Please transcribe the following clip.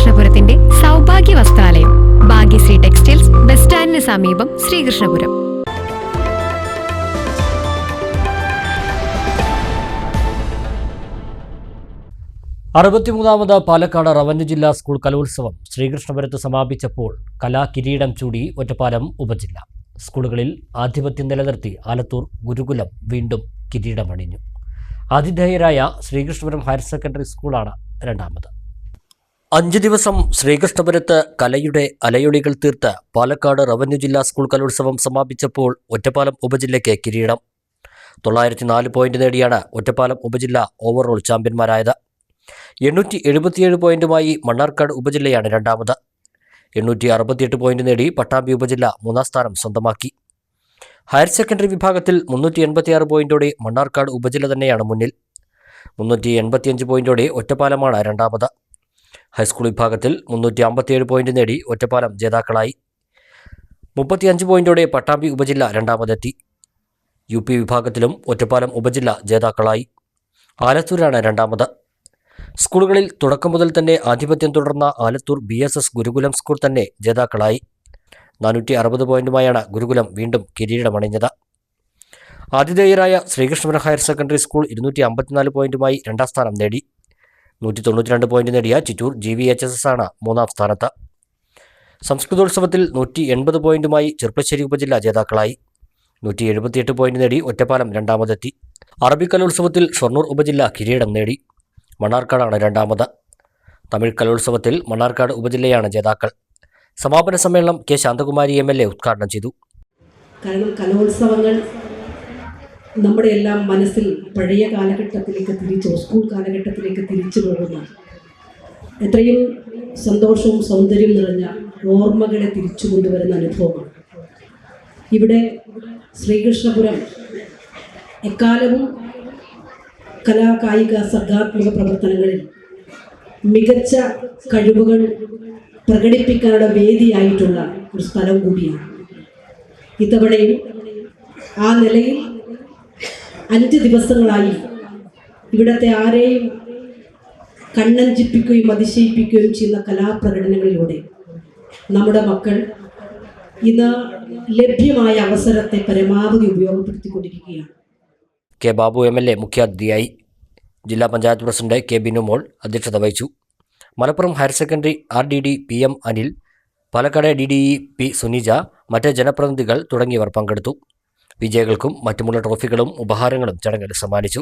ശ്രീകൃഷ്ണപുരത്തിന്റെ Sowbhagya വസ്ത്രാലയം, Bhagyashree textiles, bus സ്റ്റാൻഡിന് സമീപം, Sreekrishnapuram. അറുപത്തിമൂന്നാമത് Palakkad revenue ജില്ലാ സ്കൂൾ കലോത്സവം ശ്രീകൃഷ്ണപുരത്ത് സമാപിച്ചപ്പോൾ കലാകിരീടം ചൂടി ഒറ്റപ്പാലം ഉപജില്ല. സ്കൂളുകളിൽ ആധിപത്യം നിലനിർത്തി ആലത്തൂർ ഗുരുകുലം വീണ്ടും കിരീടമണിഞ്ഞു. ആതിഥേയരായ ശ്രീകൃഷ്ണപുരം ഹയർ സെക്കൻഡറി സ്കൂളാണ് രണ്ടാമത്. 5 ദിവസം ശ്രീകൃഷ്ണപുരത്ത് കലയുടെ അലയൊളികൾ തീർത്ത് പാലക്കാട് റവന്യൂ ജില്ലാ സ്കൂൾ കലോത്സവം സമാപിച്ചപ്പോൾ ഒറ്റപ്പാലം ഉപജില്ലയ്ക്ക് കിരീടം. 904 പോയിന്റ് നേടിയാണ് ഒറ്റപ്പാലം ഉപജില്ല ഓവറോൾ ചാമ്പ്യന്മാരായത്. 877 പോയിന്റുമായി മണ്ണാർക്കാട് ഉപജില്ലയാണ് രണ്ടാമത്. 868 പോയിന്റ് നേടി പട്ടാമ്പി ഉപജില്ല 3ാം സ്ഥാനം സ്വന്തമാക്കി. ഹയർ സെക്കൻഡറി വിഭാഗത്തിൽ 386 പോയിന്റോടെ മണ്ണാർക്കാട് ഉപജില്ല തന്നെയാണ് മുന്നിൽ. 385 പോയിന്റോടെ ഒറ്റപ്പാലമാണ് രണ്ടാമത്. ഹൈസ്കൂൾ വിഭാഗത്തിൽ 357 പോയിന്റ് നേടി ഒറ്റപ്പാലം ജേതാക്കളായി. 35 പോയിന്റോടെ പട്ടാമ്പി ഉപജില്ല രണ്ടാമതെത്തി. UP വിഭാഗത്തിലും ഒറ്റപ്പാലം ഉപജില്ല ജേതാക്കളായി. ആലത്തൂരാണ് രണ്ടാമത്. സ്കൂളുകളിൽ തുടക്കം മുതൽ തന്നെ ആധിപത്യം തുടർന്ന ആലത്തൂർ BSS ഗുരുകുലം സ്കൂൾ തന്നെ ജേതാക്കളായി. 460 പോയിന്റുമായാണ് ഗുരുകുലം വീണ്ടും കിരീടമണിഞ്ഞത്. ആതിഥേയരായ ശ്രീകൃഷ്ണപുരം ഹയർ സെക്കൻഡറി സ്കൂൾ 254 പോയിന്റുമായി 2ാം സ്ഥാനം നേടി. 192 പോയിന്റ് നേടിയ ചിറ്റൂർ GVHSS ആണ് 3ാം സ്ഥാനത്ത്. സംസ്കൃതോത്സവത്തിൽ 180 പോയിന്റുമായി ചെർപ്പശ്ശേരി ഉപജില്ല ജേതാക്കളായി. 178 പോയിന്റ് നേടി ഒറ്റപ്പാലം രണ്ടാമതെത്തി. അറബി കലോത്സവത്തിൽ ഷൊർണൂർ ഉപജില്ല കിരീടം നേടി. മണ്ണാർക്കാടാണ് രണ്ടാമത്. തമിഴ് കലോത്സവത്തിൽ മണ്ണാർക്കാട് ഉപജില്ലയാണ് ജേതാക്കൾ. സമാപന സമ്മേളനം K. ശാന്തകുമാരി MLA ഉദ്ഘാടനം ചെയ്തു. കാരണം കലോത്സവങ്ങൾ നമ്മുടെ എല്ലാം മനസ്സിൽ പഴയ കാലഘട്ടത്തിലേക്ക് സ്കൂൾ കാലഘട്ടത്തിലേക്ക് തിരിച്ചു പോകുന്ന എത്രയും സന്തോഷവും സൗന്ദര്യം നിറഞ്ഞ ഓർമ്മകളെ തിരിച്ചു കൊണ്ടുവരുന്ന അനുഭവമാണ്. ഇവിടെ ശ്രീകൃഷ്ണപുരം എക്കാലവും കലാകായിക സർഗാത്മക പ്രവർത്തനങ്ങളിൽ മികച്ച കഴിവുകൾ പ്രകടിപ്പിക്കാനുള്ള വേദിയായിട്ടുള്ള ഒരു സ്ഥലം കൂടിയാണ്. ഇത്തവണയും ആ നിലയിൽ 5 ദിവസങ്ങളായി ഇവിടുത്തെ ആരെയും കണ്ണഞ്ചിപ്പിക്കുകയും അതിശയിപ്പിക്കുകയും ചെയ്യുന്ന കലാപ്രകടനങ്ങളിലൂടെ നമ്മുടെ മക്കൾ ഇന്ന് ലഭ്യമായ അവസരത്തെ പരമാവധി ഉപയോഗപ്പെടുത്തിക്കൊണ്ടിരിക്കുകയാണ്. K. ബാബു MLA മുഖ്യാതിഥിയായി. ജില്ലാ പഞ്ചായത്ത് പ്രസിഡന്റ് K. ബിനുമോൾ അധ്യക്ഷത വഹിച്ചു. Malappuram higher secondary RDD PM Anil, Palakkad DDE P. Sunija, മറ്റ് ജനപ്രതിനിധികൾ തുടങ്ങിയവർ പങ്കെടുത്തു. വിജയികൾക്കും മറ്റുമുള്ള ട്രോഫികളും ഉപഹാരങ്ങളും ചടങ്ങിൽ സമ്മാനിച്ചു.